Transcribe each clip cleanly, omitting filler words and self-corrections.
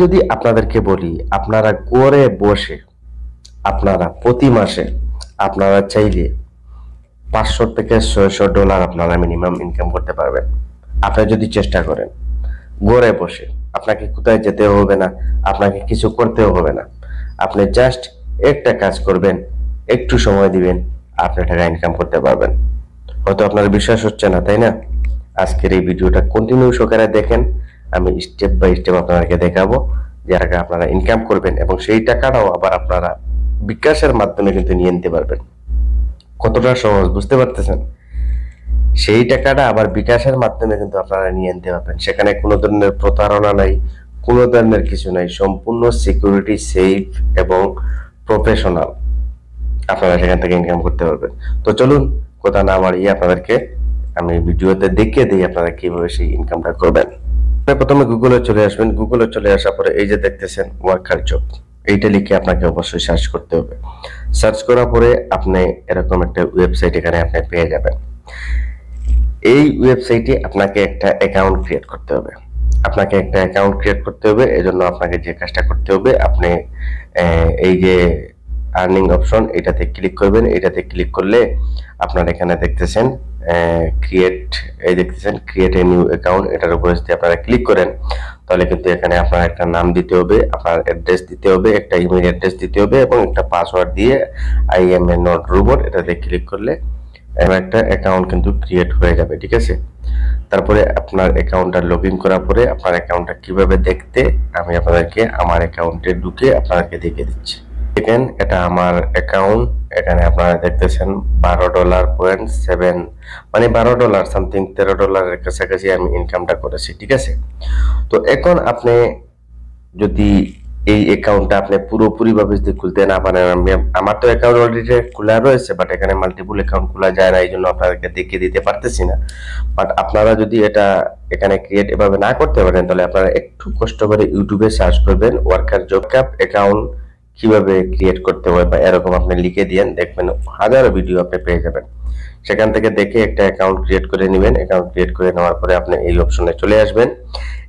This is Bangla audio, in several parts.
যদি আপনাদেরকে বলি আপনারা ঘরে বসে আপনারা প্রতি মাসে আপনারা চাইলে 500 থেকে $600 আপনারা মিনিমাম ইনকাম করতে পারবেন আপনি যদি চেষ্টা করেন। ঘরে বসে আপনাকে কোথায় যেতে হবে না, আপনাকে কিছু করতেও হবে না। আপনি জাস্ট একটা কাজ করবেন, একটু সময় দিবেন, আপনি টাকা ইনকাম করতে পারবেন। হয়তো আপনার বিশ্বাস হচ্ছে না, তাই না? আজকের এই ভিডিওটা কন্টিনিউ সহকারে দেখেন। আমি স্টেপ বাই স্টেপ আপনাদেরকে দেখাবো যে টাকা আপনারা ইনকাম করবেন এবং সেই টাকাটাও আবার আপনারা বিকাশের মাধ্যমে কিন্তু নিয়ে নিতে পারবেন। কতটা সহজ বুঝতে পারতেছেন? সেই টাকাটা আবার বিকাশের মাধ্যমে কিন্তু আপনারা নিয়ে নিতে পারবেন। সেখানে কোনো ধরনের প্রতারণা নাই, কোনো ধরনের কিছু নাই, সম্পূর্ণ সিকিউরিটি সেফ এবং প্রফেশনাল। আপনারা সেখান থেকে ইনকাম করতে পারবেন। তো চলুন কথা না বাড়িয়ে আপনাদেরকে আমি ভিডিওতে দেখিয়ে দিই আপনারা কিভাবে সেই ইনকামটা করবেন। প্রথমে গুগলে চলে আসবেন। গুগলে চলে আসার পরে এই যে দেখতেছেন ওয়ার্কার জব, এইটা লিখে আপনাকে অবশ্যই সার্চ করতে হবে। সার্চ করার পরে আপনি এরকম একটা ওয়েবসাইট এখানে আপনি পেয়ে যাবেন। এই ওয়েবসাইটে আপনাকে একটা অ্যাকাউন্ট ক্রিয়েট করতে হবে। আপনাকে একটা অ্যাকাউন্ট ক্রিয়েট করতে হবে। এজন্য আপনাকে যে কাজটা করতে হবে, আপনি এই যে আর্নিং অপশন এটাতে ক্লিক করবেন। এটাতে ক্লিক করলে আপনার এখানে দেখতেছেন ক্রিয়েট, এই দেখতেছেন ক্রিয়েট এ নিউ অ্যাকাউন্ট, এটার উপরে যদি আপনারা ক্লিক করেন তাহলে কিন্তু এখানে আপনার একটা নাম দিতে হবে, আপনার অ্যাড্রেস দিতে হবে, একটা ইমেল অ্যাড্রেস দিতে হবে এবং একটা পাসওয়ার্ড দিয়ে I M A not robot এটাতে ক্লিক করলে একটা অ্যাকাউন্ট কিন্তু ক্রিয়েট হয়ে যাবে। ঠিক আছে, তারপরে আপনার অ্যাকাউন্টটা লগ ইন করার পরে আপনার অ্যাকাউন্টটা কিভাবে দেখতে আমি আপনাদেরকে আমার অ্যাকাউন্টে ঢুকে আপনাদেরকে দেখিয়ে দিচ্ছি। দেখেন এটা আমার অ্যাকাউন্ট। এখানে আপনারা দেখতেছেন $12.7 মানে $12 সামথিং $13 কাছাকাছি আমি ইনকামটা করেছি। ঠিক আছে, তো এখন আপনি যদি এই অ্যাকাউন্টটা আপনি পুরোপুরি ভাবে যদি খুলতে না পারেন, আমার তো অ্যাকাউন্ট অলরেডি খোলা রয়েছে, বাট এখানে মাল্টিপল অ্যাকাউন্ট খোলা যায় না, এই জন্য আপনাদেরকে দেখিয়ে দিতে পারতেছি না। বাট আপনারা যদি এটা এখানে ক্রিয়েট এভাবে না করতে পারেন তাহলে আপনারা একটু কষ্ট করে ইউটিউবে সার্চ করবেন ওয়ার্কার জব অ্যাকাউন্ট কিভাবে ক্রিয়েট করতে হয় বা এরকম আপনি লিখে দিয়েন, দেখবেন হাজারো ভিডিও আপনি পেয়ে যাবেন। সেখান থেকে দেখে একটা অ্যাকাউন্ট ক্রিয়েট করে নেবেন। অ্যাকাউন্ট ক্রিয়েট করে নেওয়ার পরে আপনি এই অপশনে চলে আসবেন।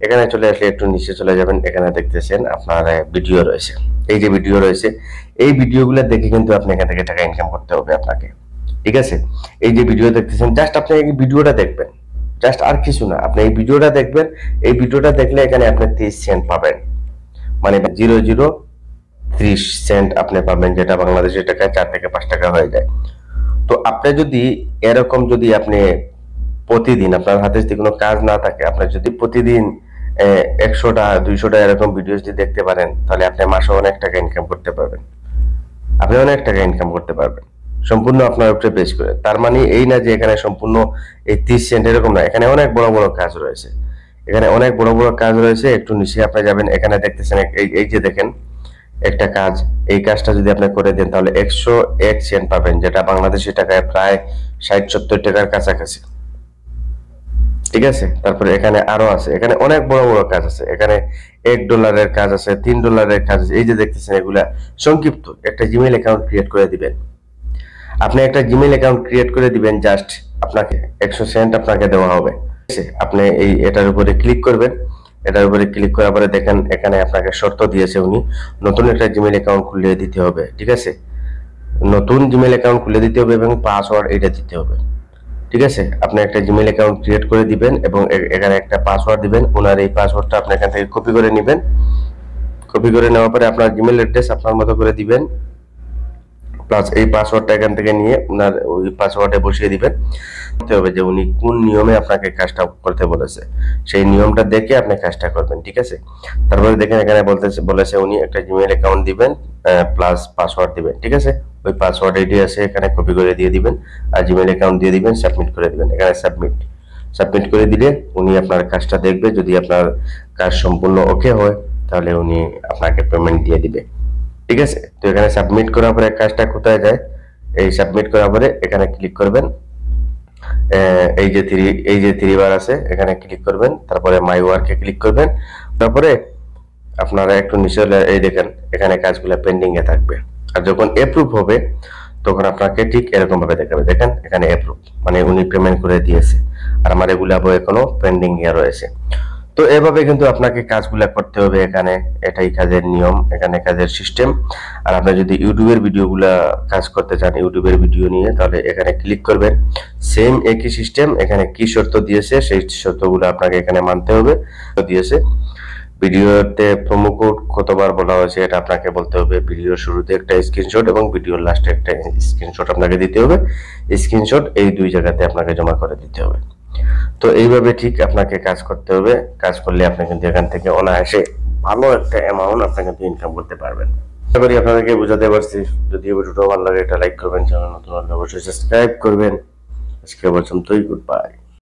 এখানে চলে আসলে একটু নিচে চলে যাবেন। এখানে দেখতেছেন আপনার ভিডিও রয়েছে, এই যে ভিডিও রয়েছে, এই ভিডিওগুলো দেখে কিন্তু আপনি এখান থেকে টাকা ইনকাম করতে হবে আপনাকে। ঠিক আছে, এই যে ভিডিও দেখতেছেন জাস্ট আপনি এই ভিডিওটা দেখবেন, জাস্ট আর কিছু না, আপনি এই ভিডিওটা দেখবেন। এই ভিডিওটা দেখলে এখানে আপনি 30 সেন্ট পাবেন, মানে 0.030 সেন্ট আপনি পাবেন, যেটা বাংলাদেশের টাকায় 4 থেকে 5 টাকা হয়ে যায়। তো আপনি যদি এরকম যদি আপনি প্রতিদিন আপনার হাতে যদি কোনো কাজ না থাকে, আপনি যদি প্রতিদিন 100টা 200টা এরকম ভিডিও যদি দেখতে পারেন তাহলে আপনি মাসে অনেক টাকা ইনকাম করতে পারবেন। আপনি অনেক টাকা ইনকাম করতে পারবেন সম্পূর্ণ আপনার উপরে বেস করে। তার মানে এই না যে এখানে সম্পূর্ণ এই 30 সেন্ট এরকম না, এখানে অনেক বড় বড় কাজ রয়েছে। এখানে অনেক বড় বড় কাজ রয়েছে। একটু নিচে আপনি যাবেন, এখানে দেখতেছেন এই যে দেখেন একটা কাজ, এই কাজটা যদি আপনি করে দেন তাহলে 101 সেন্ট পাবেন, যেটা বাংলাদেশি টাকায় প্রায় 60-70 টাকার কাছাকাছি। ঠিক আছে, তারপরে এখানে আরো আছে, এখানে অনেক বড় বড় কাজ আছে। এখানে $1 কাজ আছে, $3 কাজ আছে। এই যে দেখতেছেন এগুলা সংক্ষিপ্ত। একটা জিমেইল অ্যাকাউন্ট ক্রিয়েট করে দিবেন। আপনি একটা জিমেইল অ্যাকাউন্ট ক্রিয়েট করে দিবেন, জাস্ট আপনাকে 100 সেন্ট আপনাকে দেওয়া হবে। ঠিক আছে, আপনি এই এটার উপরে ক্লিক করবেন। এটার উপরে ক্লিক করার পরে দেখেন এখানে আপনাকে শর্ত দিয়েছে উনি, নতুন একটা জিমেইল অ্যাকাউন্ট খুলে দিতে হবে। ঠিক আছে, নতুন জিমেইল অ্যাকাউন্ট খুলে দিতে হবে এবং পাসওয়ার্ড এটা দিতে হবে। ঠিক আছে, আপনি একটা জিমেইল অ্যাকাউন্ট ক্রিয়েট করে দিবেন এবং এখানে একটা পাসওয়ার্ড দিবেন। ওনার এই পাসওয়ার্ডটা আপনি এখান থেকে কপি করে নেবেন। কপি করে নেওয়ার পরে আপনার জিমেইল অ্যাড্রেস আপনার মতো করে দিবেন, প্লাস এই পাসওয়ার্ডটা এখান থেকে নিয়ে ওনার ওই পাসওয়ার্ডে বসিয়ে দিবেন। করতে হবে যে উনি কোন নিয়মে আপনাকে কাজটা করতে বলেছে, সেই নিয়মটা দেখে আপনি কাজটা করবেন। ঠিক আছে, তারপরে দেখেন এখানে বলেছে উনি একটা জিমেইল অ্যাকাউন্ট দিবেন প্লাস পাসওয়ার্ড দিবেন। ঠিক আছে, ওই পাসওয়ার্ড আইডি আছে এখানে কপি করে দিয়ে দিবেন আর জিমেইল অ্যাকাউন্ট দিয়ে দিবেন, সাবমিট করে দিবেন। এখানে সাবমিট করে দিলে উনি আপনার কাজটা দেখবে। যদি আপনার কাজ সম্পূর্ণ ওকে হয় তাহলে উনি আপনাকে পেমেন্ট দিয়ে দিবে। ঠিক আছে, তো এখানে সাবমিট করার পরে কাজটা কোথায় যায়, এই সাবমিট করার পরে এখানে ক্লিক করবেন। এই যে থ্রি বার আছে এখানে ক্লিক করবেন, তারপরে মাই ওয়ার্কে ক্লিক করবেন। তারপরে আপনারা একটু নিচে এই দেখেন এখানে কাজগুলো পেন্ডিং এ থাকবে, আর যখন অ্যাপ্রুভ হবে তখন আপনাকে ঠিক এরকম ভাবে দেখাবে। দেখেন এখানে অ্যাপ্রুভ মানে উনি পেমেন্ট করে দিয়েছে, আর আমার এগুলা এখনো পেন্ডিং এ রয়েছে। তো এভাবে কিন্তু আপনাকে কাজগুলা করতে হবে এখানে, এটাই কাজের নিয়ম, এখানে কাজের সিস্টেম। আর আপনি যদি ইউটিউবের ভিডিওগুলা কাজ করতে চান, ইউটিউবের ভিডিও নিয়ে, তাহলে এখানে ক্লিক করবেন। সেম একই সিস্টেম, এখানে কি শর্ত দিয়েছে সেই শর্তগুলো আপনাকে এখানে মানতে হবে। দিয়েছে ভিডিওতে প্রোমো কোড কতবার বলা হয়েছে এটা আপনাকে বলতে হবে। ভিডিওর শুরুতে একটা স্ক্রিনশট এবং ভিডিওর লাস্টে একটা স্ক্রিনশট আপনাকে দিতে হবে। স্ক্রিনশট এই দুই জায়গাতে আপনাকে জমা করে দিতে হবে। তো এইভাবে ঠিক আপনাকে কাজ করতে হবে। কাজ করলে আপনি কিন্তু এখান থেকে অনায়াসে ভালো একটা অ্যামাউন্ট আপনি কিন্তু ইনকাম করতে পারবেন। আশা করি আপনাদেরকে বোঝাতে পারছি। যদি ভিডিওটা ভালো লাগে একটা লাইক করবেন, চ্যানেল নতুন হলে অবশ্যই সাবস্ক্রাইব করবেন। আজকে পর্যন্তই, গুড বাই।